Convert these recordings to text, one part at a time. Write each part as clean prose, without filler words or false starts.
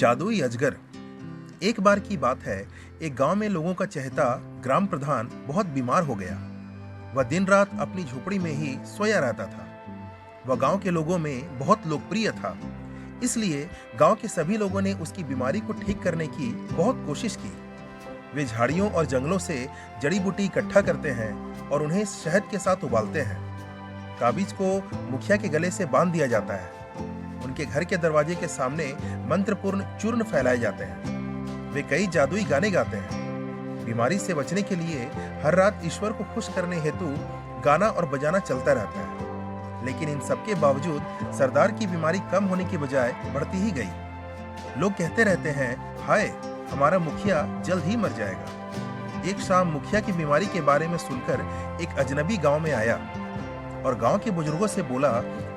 जादुई अजगर। एक बार की बात है, एक गांव में लोगों का चहेता ग्राम प्रधान बहुत बीमार हो गया। वह दिन रात अपनी झोपड़ी में ही सोया रहता था। वह गांव के लोगों में बहुत लोकप्रिय था, इसलिए गांव के सभी लोगों ने उसकी बीमारी को ठीक करने की बहुत कोशिश की। वे झाड़ियों और जंगलों से जड़ी बूटी इकट्ठा करते हैं और उन्हें शहद के साथ उबालते हैं। ताबीज को मुखिया के गले से बांध दिया जाता है। उनके घर के दरवाजे के सामने मंत्रपूर्ण चूर्ण फैलाए जाते हैं। वे कई जादुई गाने गाते हैं। बीमारी से बचने के लिए हर रात ईश्वर को खुश करने हेतु गाना और बजाना चलता रहता है। लेकिन इन सबके बावजूद सरदार की बीमारी कम होने की बजाय बढ़ती ही गई। लोग कहते रहते हैं, हाय, हमारा मुखिया जल्द ही मर जाएगा। एक शाम मुखिया की बीमारी के बारे में सुनकर एक अजनबी गांव में आया और गांव के बुजुर्गों से बोला,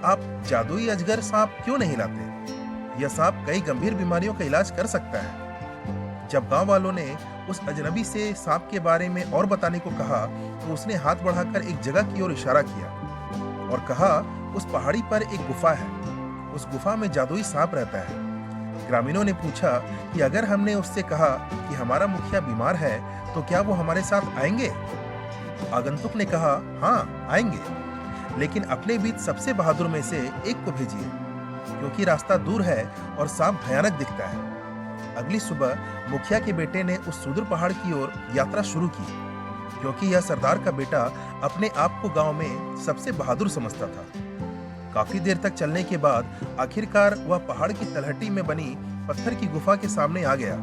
आप जादुई अजगर सांप क्यों नहीं लाते? यह सांप कई गंभीर बीमारियों का इलाज कर सकता है। जब गांव वालों ने उस अजनबी से सांप के बारे में और बताने को कहा, तो उसने हाथ बढ़ाकर एक जगह की ओर इशारा किया और कहा, उस पहाड़ी पर एक गुफा है। उस गुफा में जादुई सांप रहता है। ग्रामीणों ने पूछा कि अगर हमने उससे कहा कि हमारा मुखिया बीमार है, तो क्या वो हमारे साथ आएंगे? आगंतुक ने कहा, हाँ, आएंगे, लेकिन अपने बीच सबसे बहादुर में से एक को भेजिए, क्योंकि रास्ता दूर है और सांप भयानक दिखता है। अगली सुबह मुखिया के बेटे ने उस सुदूर पहाड़ की ओर यात्रा शुरू की, क्योंकि यह सरदार का बेटा अपने आप को गांव में सबसे बहादुर समझता था। काफी देर तक चलने के बाद आखिरकार वह पहाड़ की तलहटी में बनी पत्थर की गुफा के सामने आ गया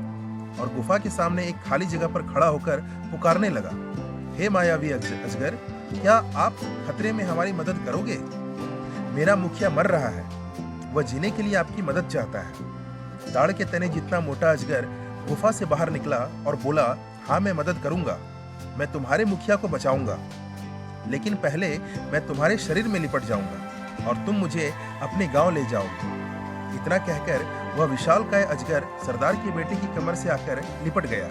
और गुफा के सामने एक खाली जगह पर खड़ा होकर पुकारने लगा, हे मायावी अजगर, क्या आप खतरे में हमारी मदद करोगे? मेरा मुखिया मर रहा है। वह जीने के लिए आपकी मदद चाहता है। ताड़ के तने जितना मोटा अजगर गुफा से बाहर निकला और बोला, हाँ, मैं मदद करूंगा। मैं तुम्हारे मुखिया को बचाऊंगा, लेकिन पहले मैं तुम्हारे शरीर में लिपट जाऊंगा और तुम मुझे अपने गांव ले जाओगे। इतना कहकर वह विशालकाय अजगर सरदार के बेटे की कमर से आकर लिपट गया,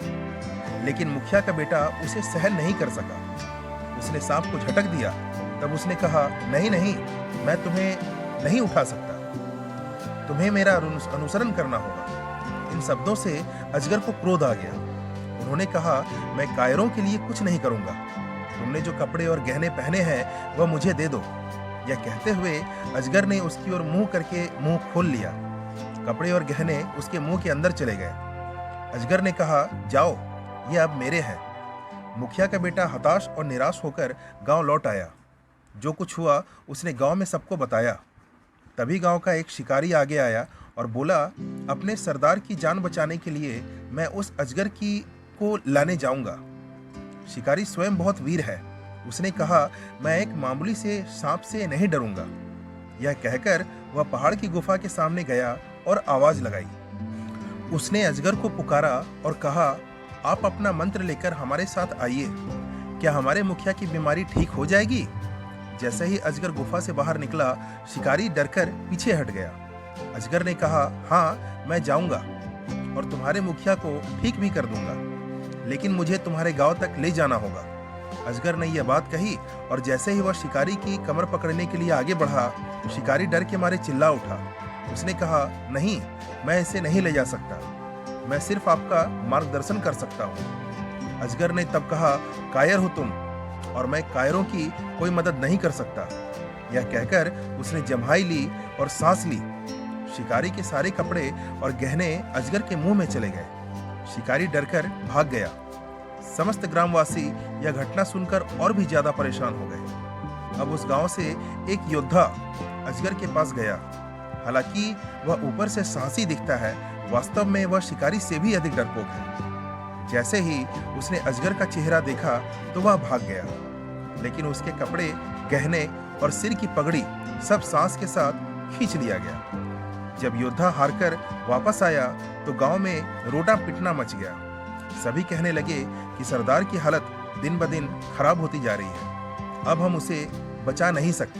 लेकिन मुखिया का बेटा उसे सहन नहीं कर सका। उसने सांप को झटक दिया। तब उसने कहा, नहीं नहीं, मैं तुम्हें नहीं उठा सकता, तुम्हें मेरा अनुसरण करना होगा। इन शब्दों से अजगर को क्रोध आ गया। उन्होंने कहा, मैं कायरों के लिए कुछ नहीं करूंगा। तुमने जो कपड़े और गहने पहने हैं वह मुझे दे दो। यह कहते हुए अजगर ने उसकी ओर मुंह करके मुंह खोल लिया। कपड़े और गहने उसके मुंह के अंदर चले गए। अजगर ने कहा, जाओ, ये अब मेरे हैं। मुखिया का बेटा हताश और निराश होकर गांव लौट आया। जो कुछ हुआ उसने गांव में सबको बताया। तभी गांव का एक शिकारी आगे आया और बोला, अपने सरदार की जान बचाने के लिए मैं उस अजगर को लाने जाऊंगा। शिकारी स्वयं बहुत वीर है। उसने कहा, मैं एक मामूली से सांप से नहीं डरूंगा। यह कहकर वह पहाड़ की गुफा के सामने गया और आवाज लगाई। उसने अजगर को पुकारा और कहा, आप अपना मंत्र लेकर हमारे साथ आइए। क्या हमारे मुखिया की बीमारी ठीक हो जाएगी? जैसे ही अजगर गुफा से बाहर निकला, शिकारी डरकर पीछे हट गया। अजगर ने कहा, हाँ, मैं जाऊंगा और तुम्हारे मुखिया को ठीक भी कर दूंगा, लेकिन मुझे तुम्हारे गांव तक ले जाना होगा। अजगर ने यह बात कही और जैसे ही वह शिकारी की कमर पकड़ने के लिए आगे बढ़ा, शिकारी डर के मारे चिल्ला उठा। उसने कहा, नहीं, मैं इसे नहीं ले जा सकता, मैं सिर्फ आपका मार्गदर्शन कर सकता हूँ। अजगर ने तब कहा, कायर हो तुम, और मैं कायरों की कोई मदद नहीं कर सकता। यह कहकर उसने जम्हाई ली और सांस ली। शिकारी के सारे कपड़े और गहने अजगर के मुंह में चले गए। शिकारी डरकर भाग गया। समस्त ग्रामवासी यह घटना सुनकर और भी ज्यादा परेशान हो गए। अब उस गांव से एक योद्धा अजगर के पास गया। हालांकि वह ऊपर से साहसी दिखता है, वास्तव में वह शिकारी से भी अधिक डरपोक है। जैसे ही उसने अजगर का चेहरा देखा तो वह भाग गया, लेकिन उसके कपड़े, गहने और सिर की पगड़ी सब सांस के साथ खींच लिया गया। जब योद्धा हारकर वापस आया तो गांव में रोना पिटना मच गया। सभी कहने लगे कि सरदार की हालत दिन ब दिन खराब होती जा रही है, अब हम उसे बचा नहीं सकते।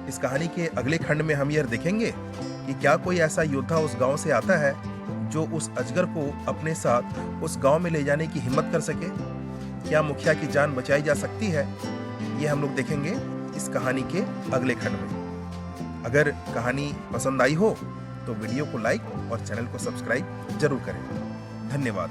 इस कहानी के अगले खंड में हम यह देखेंगे कि क्या कोई ऐसा योद्धा उस गांव से आता है जो उस अजगर को अपने साथ उस गांव में ले जाने की हिम्मत कर सके। क्या मुखिया की जान बचाई जा सकती है? ये हम लोग देखेंगे इस कहानी के अगले खंड में। अगर कहानी पसंद आई हो तो वीडियो को लाइक और चैनल को सब्सक्राइब जरूर करें। धन्यवाद।